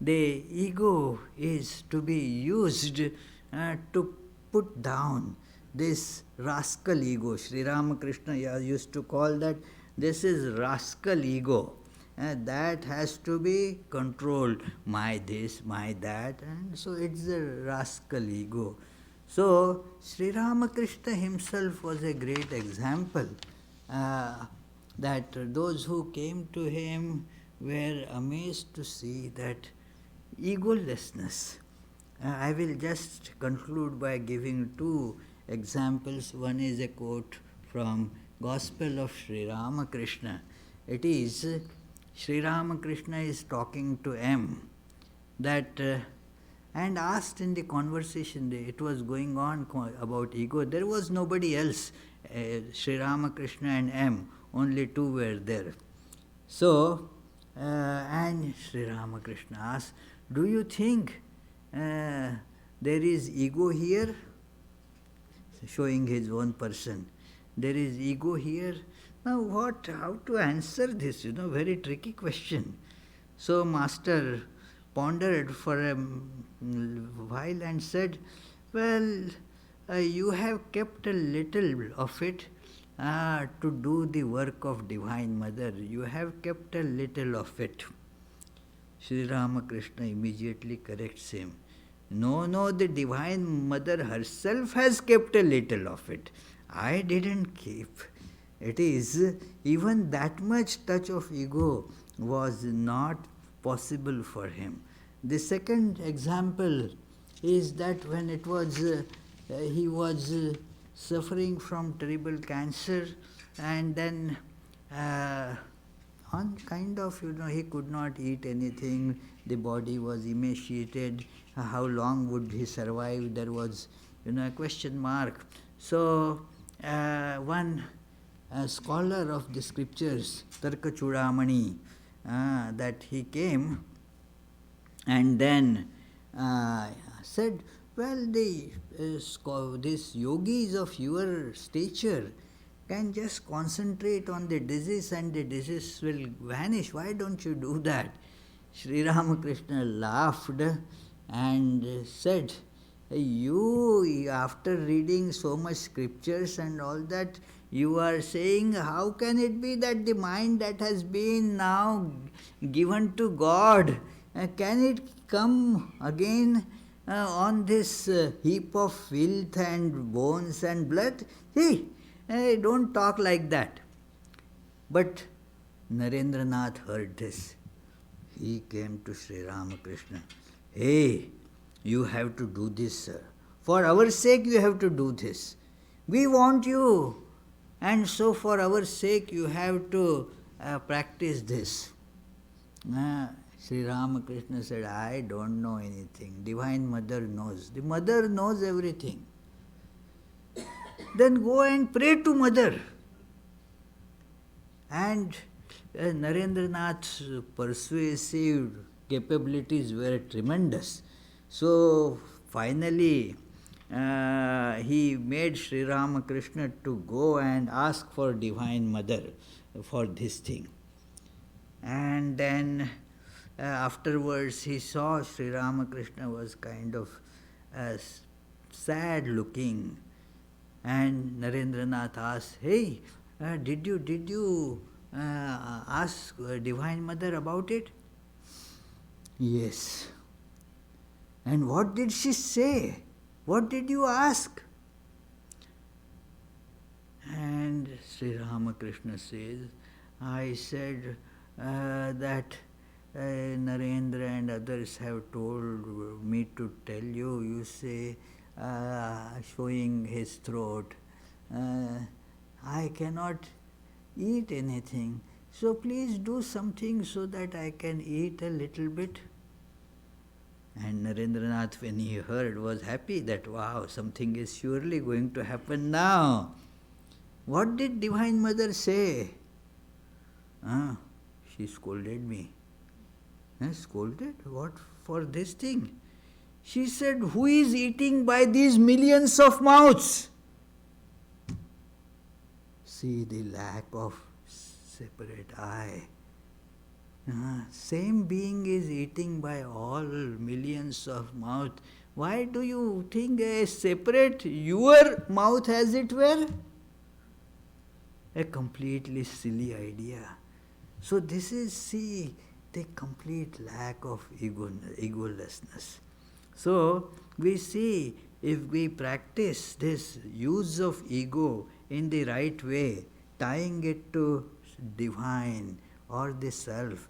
the ego is to be used to put down this rascal ego. Sri Ramakrishna used to call that, this is rascal ego. That has to be controlled, my this, my that, and so it's a rascal ego. So Sri Ramakrishna himself was a great example that those who came to him were amazed to see that egolessness. I will just conclude by giving two examples. One is a quote from Gospel of Sri Ramakrishna. It is Sri Ramakrishna is talking to M, that and asked in the conversation, it was going on about ego. There was nobody else, Sri Ramakrishna and M, only two were there. So, and Sri Ramakrishna asked, do you think there is ego here? Showing his own person. There is ego here. Now how to answer this, very tricky question. So Master pondered for a while and said, well, you have kept a little of it to do the work of Divine Mother. You have kept a little of it. Sri Ramakrishna immediately corrects him. No, the Divine Mother herself has kept a little of it. I didn't keep. It is even that much touch of ego was not possible for him. The second example is that when he was suffering from terrible cancer, and then on kind of, he could not eat anything, the body was emaciated, how long would he survive, there was a question mark. So one scholar of the scriptures, Tarka Chudamani, that he came and then said, well, these yogis of your stature can just concentrate on the disease and the disease will vanish. Why don't you do that? Sri Ramakrishna laughed and said, you, after reading so much scriptures and all that, you are saying, how can it be that the mind that has been now given to God, can it come again on this heap of filth and bones and blood? See, don't talk like that. But Narendranath heard this. He came to Sri Ramakrishna. Hey, you have to do this, sir. For our sake you have to do this. We want you. And so for our sake you have to practice this. Sri Ramakrishna said, I don't know anything. Divine Mother knows. The Mother knows everything. Then go and pray to Mother. And Narendranath's persuasive capabilities were tremendous. So finally he made Sri Ramakrishna to go and ask for Divine Mother for this thing. And then afterwards he saw Sri Ramakrishna was kind of sad looking, and Narendranath asked, hey, did you ask Divine Mother about it? Yes. And what did she say? What did you ask? And Sri Ramakrishna says, I said that Narendra and others have told me to tell you. You say, showing his throat, I cannot eat anything. So please do something so that I can eat a little bit. And Narendranath, when he heard, was happy that, wow, something is surely going to happen now. What did Divine Mother say? She scolded me. Scolded? What for this thing? She said, who is eating by these millions of mouths? See the lack of separate eye. Same being is eating by all millions of mouth. Why do you think a separate your mouth as it were? A completely silly idea. So this is, see, the complete lack of egolessness. So we see, if we practice this use of ego in the right way, tying it to divine or the self,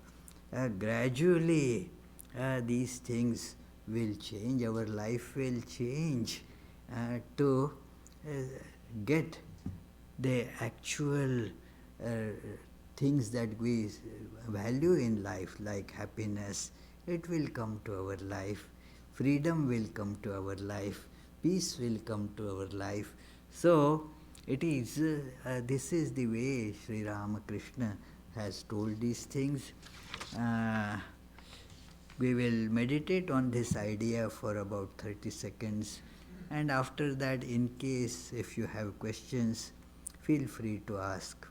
gradually these things will change, our life will change to get the actual things that we value in life, like happiness. It will come to our life, freedom will come to our life, peace will come to our life. So it is, this is the way Sri Ramakrishna has told these things. We will meditate on this idea for about 30 seconds, and after that, in case if you have questions, feel free to ask.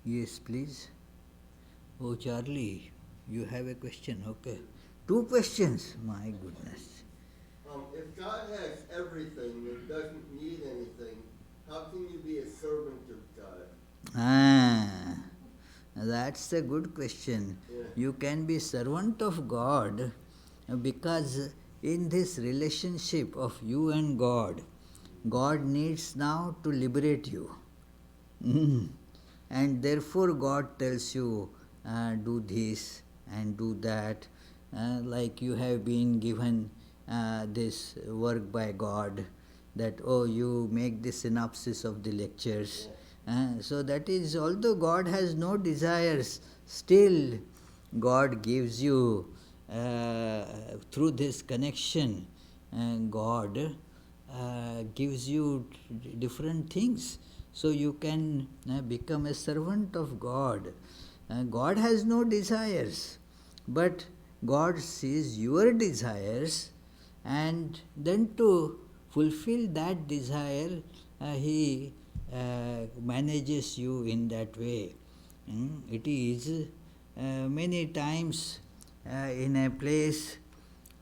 Yes, please. Oh, Charlie, you have a question, okay. 2 questions, my goodness.
If God has everything and doesn't need anything, how can you be a servant of God?
Ah, that's a good question.
Yeah.
You can be servant of God because in this relationship of you and God, God needs now to liberate you. Mm. And therefore God tells you, do this and do that, like you have been given this work by God, that oh, you make the synopsis of the lectures. So that is, although God has no desires, still God gives you through this connection, God gives you different things, so you can become a servant of God. God has no desires, but God sees your desires, and then to fulfill that desire, He manages you in that way. It is many times in a place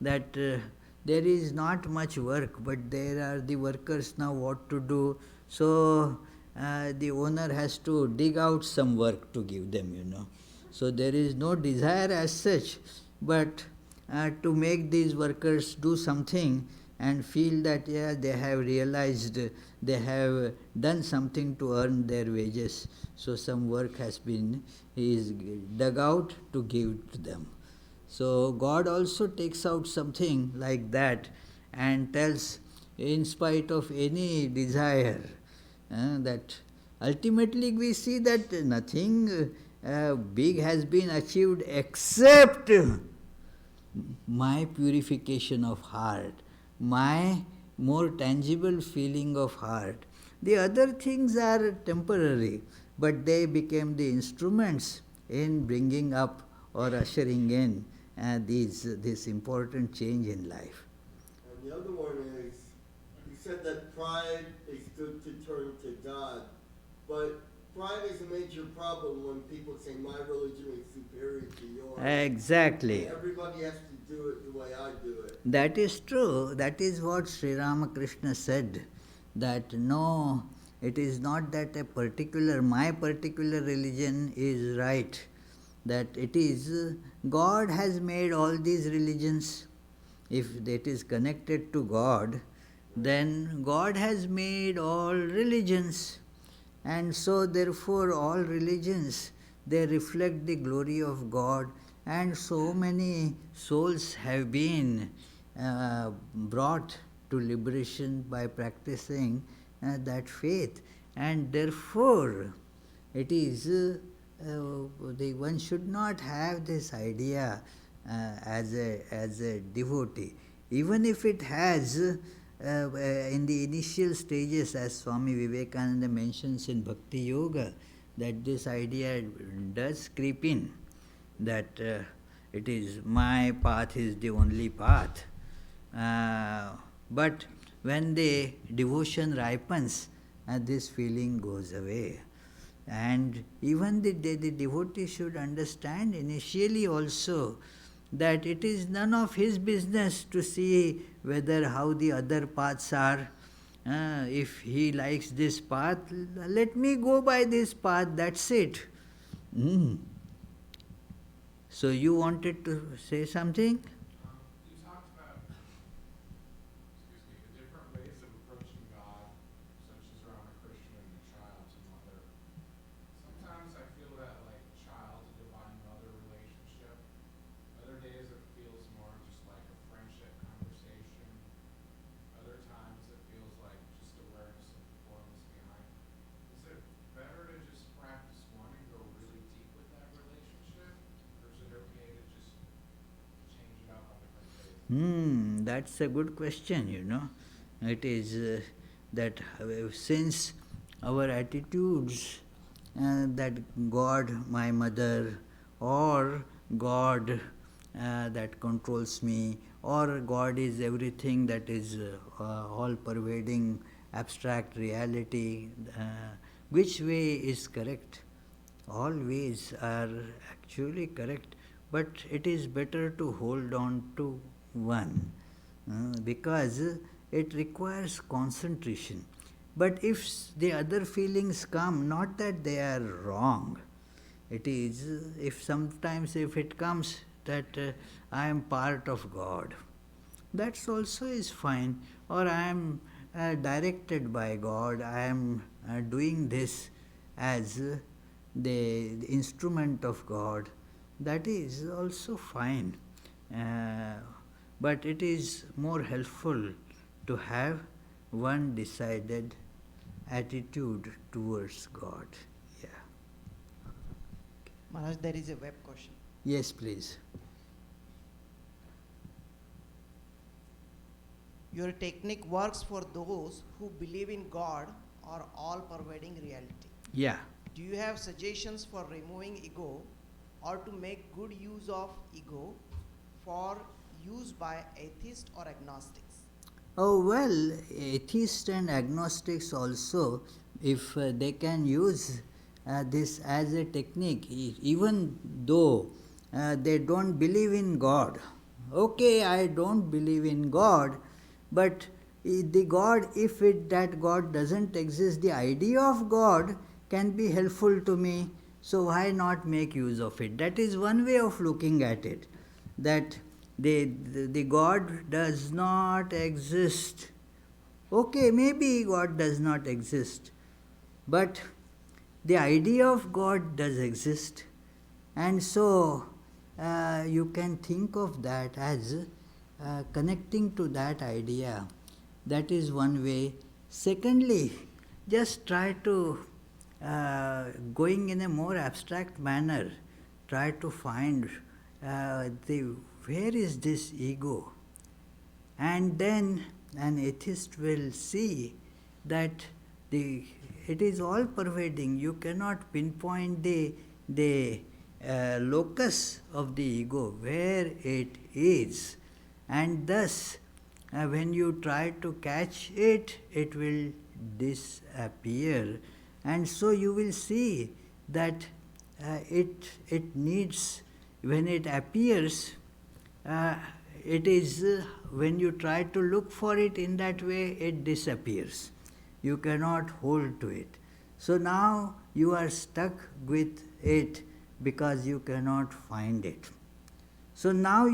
that there is not much work, but there are the workers now what to do. So the owner has to dig out some work to give them. So there is no desire as such, but to make these workers do something and feel that yeah, they have realized, they have done something to earn their wages. So some work has been is dug out to give to them. So God also takes out something like that and tells, in spite of any desire, that ultimately we see that nothing big has been achieved except my purification of heart, my more tangible feeling of heart. The other things are temporary, but they became the instruments in bringing up or ushering in this important change in life.
And the other one is, you said that pride is good to turn to God, but pride is a major problem when people say my religion is superior to yours.
Exactly.
And everybody has to do it the way I do it.
That is true. That is what Sri Ramakrishna said, that no, it is not that my particular religion is right, that it is God has made all these religions. If it is connected to God, then God has made all religions. And so therefore all religions, they reflect the glory of God, and so many souls have been brought to liberation by practicing that faith. And therefore it is one should not have this idea as a devotee, even if it has in the initial stages, as Swami Vivekananda mentions in Bhakti Yoga, that this idea does creep in, that it is my path is the only path. But when the devotion ripens, this feeling goes away. And even the devotee should understand initially also that it is none of his business to see whether how the other paths are. If he likes this path, let me go by this path, that's it. Mm. So you wanted to say something?
You talked about, the different ways of approaching God, such as Ramakrishna and the child's mother. Sometimes I feel that like child to divine mother relationship. Other days it feels more just like a friendship conversation. Other times it feels like just awareness of the formless behind. Is it better to just practice one and go really deep with that relationship? Or is it okay to just change it up on different days?
That's a good question. It is that since our attitudes that God, my mother, or God that controls me, or God is everything that is all pervading abstract reality, which way is correct? All ways are actually correct, but it is better to hold on to one. because it requires concentration. But if the other feelings come, not that they are wrong, it is if sometimes if it comes that I am part of God, that's also is fine, or I am directed by God, I am doing this as the instrument of God, that is also fine. Uh, but it is more helpful to have one decided attitude towards God. Yeah.
Maharaj, there is a web question.
Yes, please.
Your technique works for those who believe in God or all-pervading reality.
Yeah.
Do you have suggestions for removing ego or to make good use of ego for use by atheists or agnostics?
Oh, well, atheists and agnostics also, if they can use this as a technique, even though they don't believe in God. Okay, I don't believe in God, but the God, if that God doesn't exist, the idea of God can be helpful to me, so why not make use of it? That is one way of looking at it, that the God does not exist. Okay, maybe God does not exist, but the idea of God does exist, and so you can think of that as connecting to that idea. That is one way. Secondly, just try to, going in a more abstract manner, try to find where is this ego? And then an atheist will see that it is all pervading. You cannot pinpoint the locus of the ego, where it is. And thus, when you try to catch it, it will disappear. And so you will see that it needs, when it appears, it is when you try to look for it in that way, it disappears. You cannot hold to it. So now you are stuck with it because you cannot find it. So now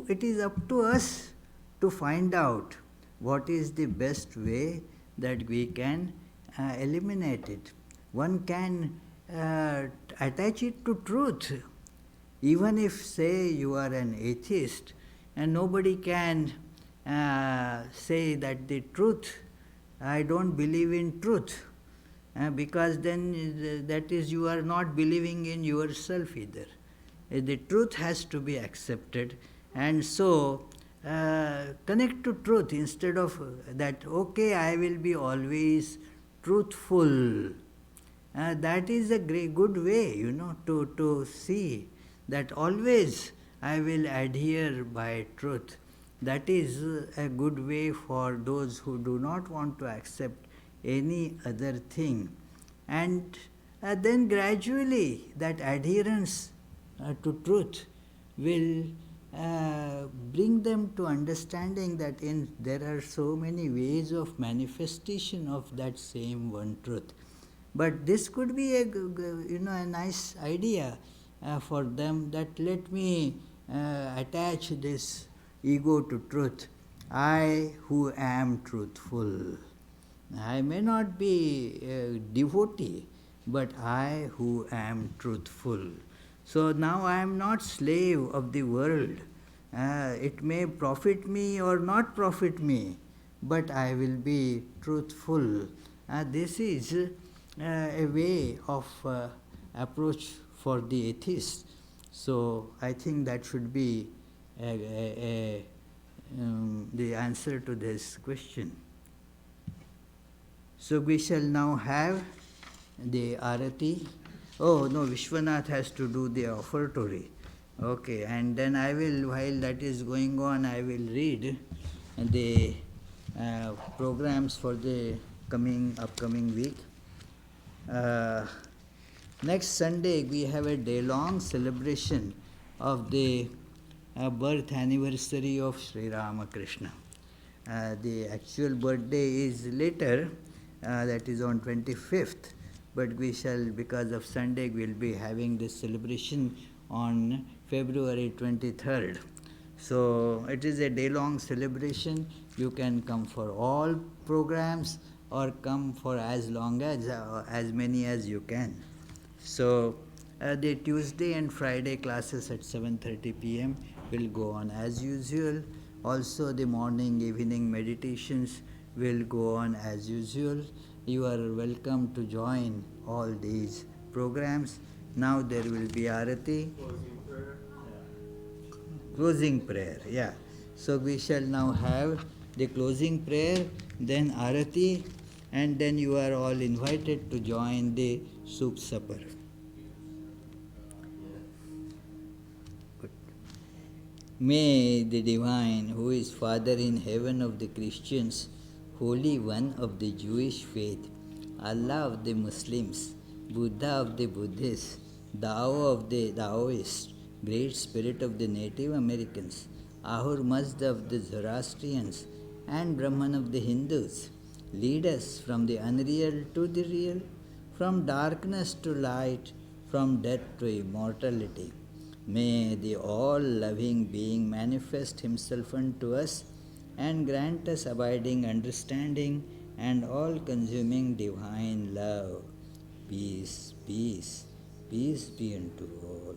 it is up to us to find out what is the best way that we can eliminate it. One can attach it to truth. Even if, say, you are an atheist, and nobody can say that the truth, I don't believe in truth, because then that is, you are not believing in yourself either. The truth has to be accepted, and so connect to truth instead of that, okay, I will be always truthful. That is a good way, to see that always I will adhere by truth. That is a good way for those who do not want to accept any other thing. And then gradually that adherence to truth will bring them to understanding that there are so many ways of manifestation of that same one truth. But this could be a nice idea for them, that let me attach this ego to truth. I who am truthful. I may not be a devotee, but I who am truthful. So now I am not slave of the world. It may profit me or not profit me, but I will be truthful. This is a way of approach for the atheist. So I think that should be the answer to this question. So we shall now have the arati. Oh no, Vishwanath has to do the offertory. Okay, and then I will, while that is going on, I will read the programs for the upcoming week. Next Sunday we have a day-long celebration of the birth anniversary of Sri Ramakrishna. The actual birthday is later, that is on 25th, but we shall, because of Sunday, we will be having this celebration on February 23rd. So it is a day-long celebration. You can come for all programs or come for as long as many as you can. So the Tuesday and Friday classes at 7:30 p.m. will go on as usual. Also the morning, evening meditations will go on as usual. You are welcome to join all these programs. Now there will be Arati.
Closing prayer.
Closing prayer, yeah. So we shall now have the closing prayer, then Arati, and then you are all invited to join the soup supper. Good. May the Divine, who is Father in heaven of the Christians, Holy One of the Jewish faith, Allah of the Muslims, Buddha of the Buddhists, Tao of the Taoists, Great Spirit of the Native Americans, Ahur Mazda of the Zoroastrians, and Brahman of the Hindus, lead us from the unreal to the real, from darkness to light, from death to immortality. May the all-loving being manifest himself unto us and grant us abiding understanding and all-consuming divine love. Peace, peace, peace be unto all.